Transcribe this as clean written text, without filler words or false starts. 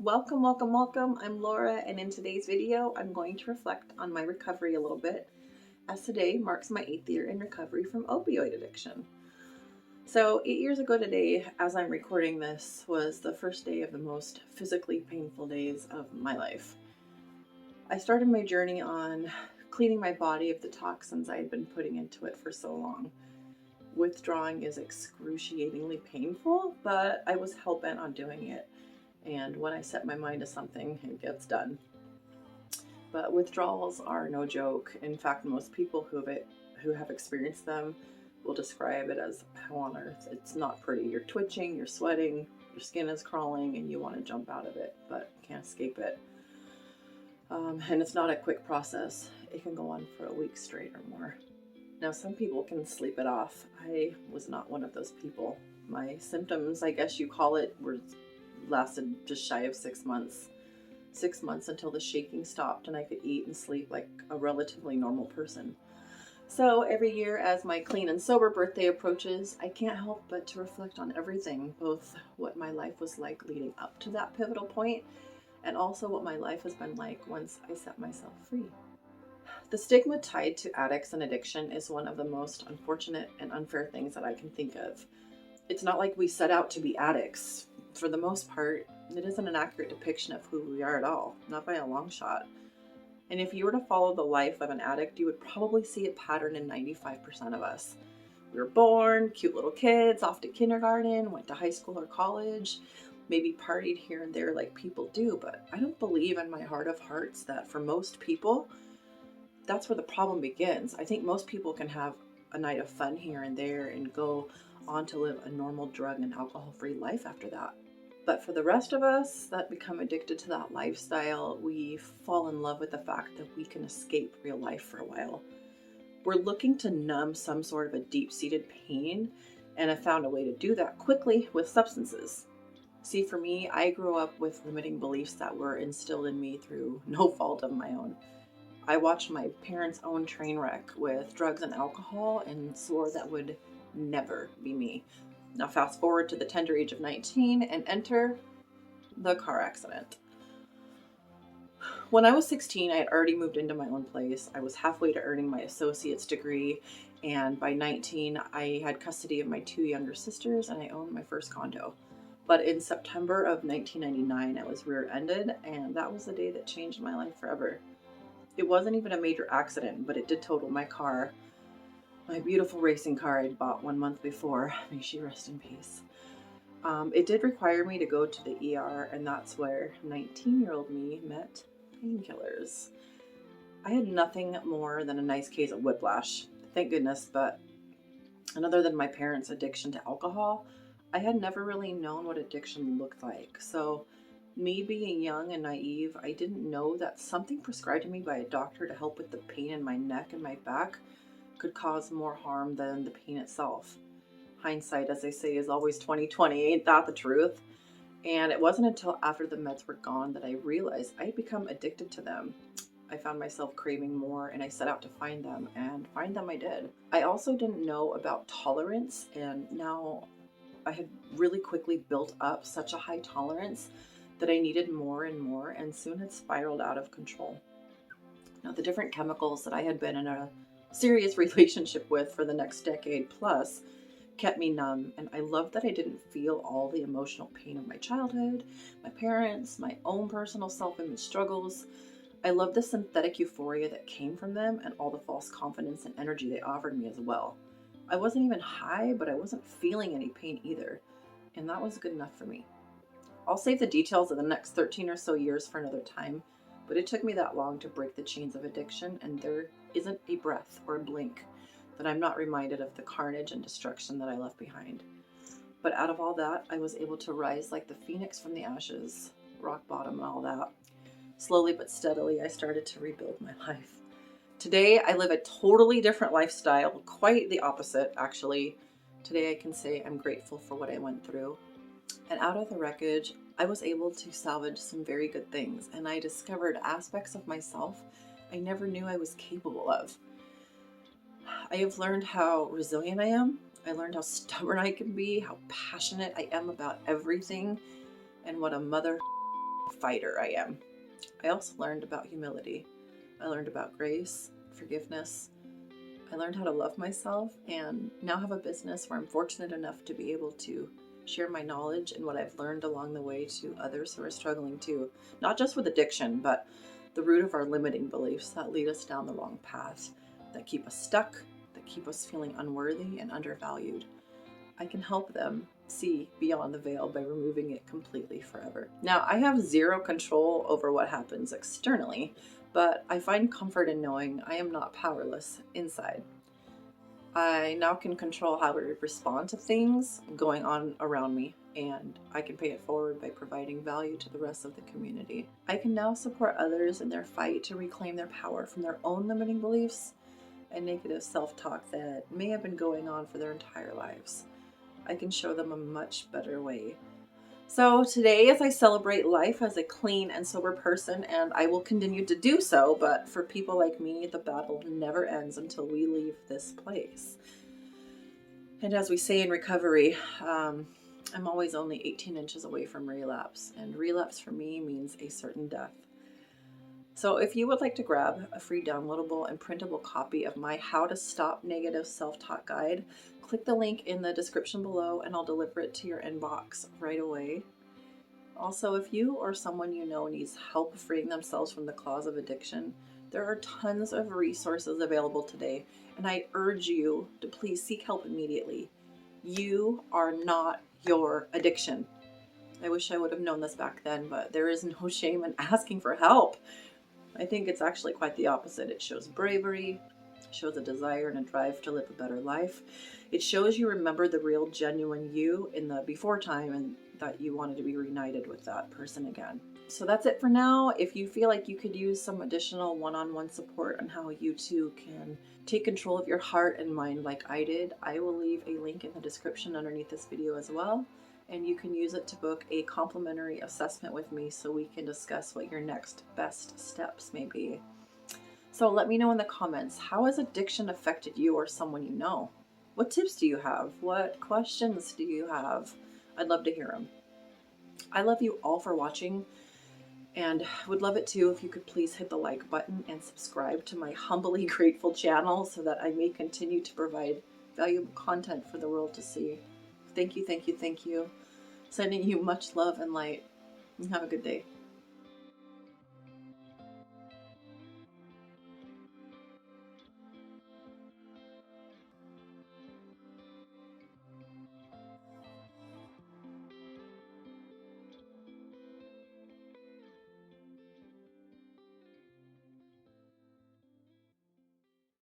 Welcome, welcome, welcome. I'm Laura, and in today's video, I'm going to reflect on my recovery a little bit, as today marks my 8th year in recovery from opioid addiction. So 8 years ago today, as I'm recording this, was the first day of the most physically painful days of my life. I started my journey on cleaning my body of the toxins I had been putting into it for so long. Withdrawing is excruciatingly painful, but I was hell-bent on doing it. And when I set my mind to something, it gets done. But withdrawals are no joke. In fact, most people who have experienced them will describe it as hell on earth. It's not pretty. You're twitching, you're sweating, your skin is crawling, and you want to jump out of it, but can't escape it. And it's not a quick process. It can go on for a week straight or more. Now, some people can sleep it off. I was not one of those people. My symptoms, I guess you call it, lasted just shy of 6 months. 6 months until the shaking stopped and I could eat and sleep like a relatively normal person. So every year as my clean and sober birthday approaches, I can't help but to reflect on everything, both what my life was like leading up to that pivotal point and also what my life has been like once I set myself free. The stigma tied to addicts and addiction is one of the most unfortunate and unfair things that I can think of. It's not like we set out to be addicts. For the most part, it isn't an accurate depiction of who we are at all, not by a long shot. And if you were to follow the life of an addict, you would probably see a pattern in 95% of us. We were born, cute little kids, off to kindergarten, went to high school or college, maybe partied here and there like people do, but I don't believe in my heart of hearts that for most people, that's where the problem begins. I think most people can have a night of fun here and there and go on to live a normal drug and alcohol-free life after that. But for the rest of us that become addicted to that lifestyle, we fall in love with the fact that we can escape real life for a while. We're looking to numb some sort of a deep-seated pain and have found a way to do that quickly with substances. See, for me, I grew up with limiting beliefs that were instilled in me through no fault of my own. I watched my parents' own train wreck with drugs and alcohol and swore that would never be me. Now fast forward to the tender age of 19 and enter the car accident. When I was 16, I had already moved into my own place. I was halfway to earning my associate's degree, and by 19, I had custody of my 2 younger sisters and I owned my first condo. But in September of 1999, I was rear-ended, and that was the day that changed my life forever. It wasn't even a major accident, but it did total my car. My beautiful racing car I'd bought 1 month before. May she rest in peace. It did require me to go to the ER, and that's where 19-year-old me met painkillers. I had nothing more than a nice case of whiplash, thank goodness, but and other than my parents' addiction to alcohol, I had never really known what addiction looked like. So me being young and naive, I didn't know that something prescribed to me by a doctor to help with the pain in my neck and my back could cause more harm than the pain itself. Hindsight, as they say, is always 20/20. Ain't that the truth? And it wasn't until after the meds were gone that I realized I had become addicted to them. I found myself craving more, and I set out to find them, and find them I did. I also didn't know about tolerance, and now I had really quickly built up such a high tolerance that I needed more and more, and soon had spiraled out of control. Now, the different chemicals that I had been in a serious relationship with for the next decade plus kept me numb, and I loved that I didn't feel all the emotional pain of my childhood, my parents, my own personal self-image struggles. I loved the synthetic euphoria that came from them and all the false confidence and energy they offered me as well. I wasn't even high, but I wasn't feeling any pain either, and that was good enough for me. I'll save the details of the next 13 or so years for another time, but it took me that long to break the chains of addiction, and there isn't a breath or a blink that I'm not reminded of the carnage and destruction that I left behind. But out of all that, I was able to rise like the phoenix from the ashes, rock bottom and all that. Slowly but steadily, I started to rebuild my life. Today, I live a totally different lifestyle, quite the opposite, actually. Today, I can say I'm grateful for what I went through. And out of the wreckage, I was able to salvage some very good things, and I discovered aspects of myself I never knew I was capable of. I have learned how resilient I am. I learned how stubborn I can be, how passionate I am about everything, and what a mother fighter I am. I also learned about humility. I learned about grace, forgiveness. I learned how to love myself, and now have a business where I'm fortunate enough to be able to share my knowledge and what I've learned along the way to others who are struggling too, not just with addiction, but the root of our limiting beliefs that lead us down the wrong path, that keep us stuck, that keep us feeling unworthy and undervalued. I can help them see beyond the veil by removing it completely forever. Now, I have zero control over what happens externally, but I find comfort in knowing I am not powerless inside. I now can control how I respond to things going on around me, and I can pay it forward by providing value to the rest of the community. I can now support others in their fight to reclaim their power from their own limiting beliefs and negative self-talk that may have been going on for their entire lives. I can show them a much better way. So today, as I celebrate life as a clean and sober person, and I will continue to do so, but for people like me, the battle never ends until we leave this place. And as we say in recovery, I'm always only 18 inches away from relapse, and relapse for me means a certain death. So if you would like to grab a free downloadable and printable copy of my How to Stop Negative Self-Talk guide, click the link in the description below and I'll deliver it to your inbox right away. Also, if you or someone you know needs help freeing themselves from the claws of addiction, there are tons of resources available today, and I urge you to please seek help immediately. You are not your addiction. I wish I would have known this back then, but there is no shame in asking for help. I think it's actually quite the opposite. It shows bravery, it shows a desire and a drive to live a better life. It shows you remember the real, genuine you in the before time and that you wanted to be reunited with that person again. So that's it for now. If you feel like you could use some additional one-on-one support on how you too can take control of your heart and mind like I did, I will leave a link in the description underneath this video as well. And you can use it to book a complimentary assessment with me so we can discuss what your next best steps may be. So let me know in the comments, how has addiction affected you or someone you know? What tips do you have? What questions do you have? I'd love to hear them. I love you all for watching, and would love it too if you could please hit the like button and subscribe to my humbly grateful channel so that I may continue to provide valuable content for the world to see. Thank you, thank you, thank you. Sending you much love and light. Have a good day.